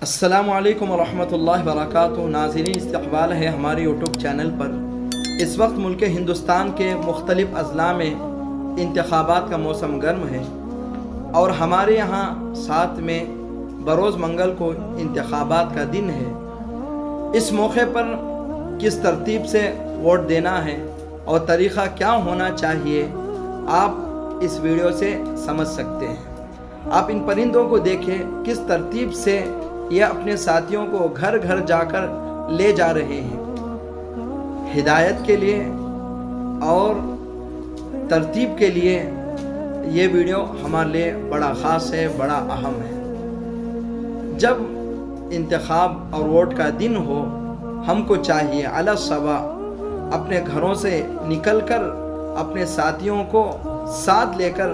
अस्सलामुअलैकुम वरहमतुल्लाहि वबरकातुहू। नाज़रीन, इस्तक़बाल है हमारे यूट्यूब चैनल पर। इस वक्त मुल्क हिंदुस्तान के मुख्तलिफ़ अज़ला में इंतख़ाबात का मौसम गर्म है और हमारे यहाँ 7 में बरोज़ मंगल को इंतख़ाबात का दिन है। इस मौके पर किस तरतीब से वोट देना है और तरीक़ा क्या होना चाहिए, आप इस वीडियो से समझ सकते हैं। आप इन परिंदों को देखें, किस तरतीब से ये अपने साथियों को घर घर जाकर ले जा रहे हैं। हिदायत के लिए और तरतीब के लिए ये वीडियो हमारे लिए बड़ा ख़ास है, बड़ा अहम है। जब इंतखाब और वोट का दिन हो, हमको चाहिए अला सबा अपने घरों से निकलकर अपने साथियों को साथ लेकर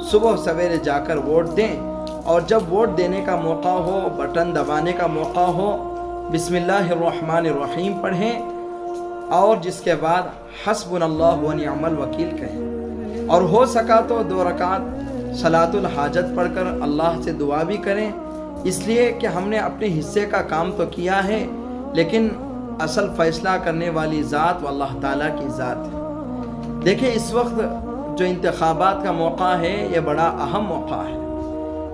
सुबह सवेरे जाकर वोट दें। और जब वोट देने का मौका हो, बटन दबाने का मौका हो, बिस्मिल्लाहिर्रहमानिर्रहीम पढ़ें और जिसके बाद हस्बुनल्लाहु व निअमल वकील कहें। और हो सका तो 2 रकात सलातुल हाजत पढ़कर अल्लाह से दुआ भी करें, इसलिए कि हमने अपने हिस्से का काम तो किया है, लेकिन असल फ़ैसला करने वाली ज़ात अल्लाह ताला की ज़ात है। देखिए, इस वक्त जो इंतखाबात का मौका है, ये बड़ा अहम मौका है।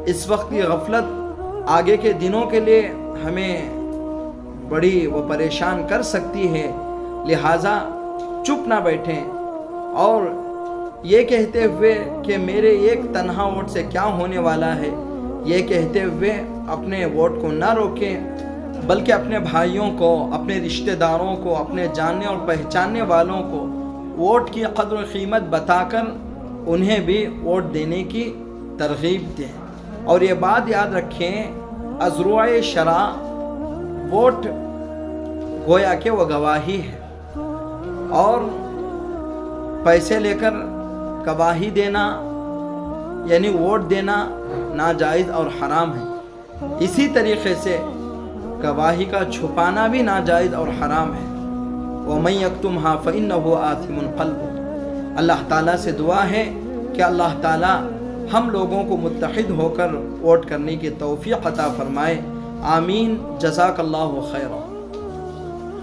इस वक्त की गफलत आगे के दिनों के लिए हमें बड़ी वो परेशान कर सकती है। लिहाजा चुप ना बैठें और ये कहते हुए कि मेरे एक तन्हा वोट से क्या होने वाला है, ये कहते हुए अपने वोट को ना रोकें, बल्कि अपने भाइयों को, अपने रिश्तेदारों को, अपने जानने और पहचानने वालों को वोट की कद्र और क़ीमत बताकर उन्हें भी वोट देने की तरगीब दें। और ये बात याद रखें, अज़रुए शरा वोट गोया के वो गवाही है, और पैसे लेकर गवाही देना यानी वोट देना नाजायज़ और हराम है। इसी तरीक़े से गवाही का छुपाना भी नाजायज़ और हराम है। वमन यक्तुमहा फ़इन्नहु आथिमुन क़ल्बुहु। अल्लाह ताला से दुआ है कि अल्लाह ताला हम लोगों को मुत्तहिद होकर वोट करने की तौफ़ीक़ अता फ़रमाए। आमीन। जज़ाकल्लाहु खैरा।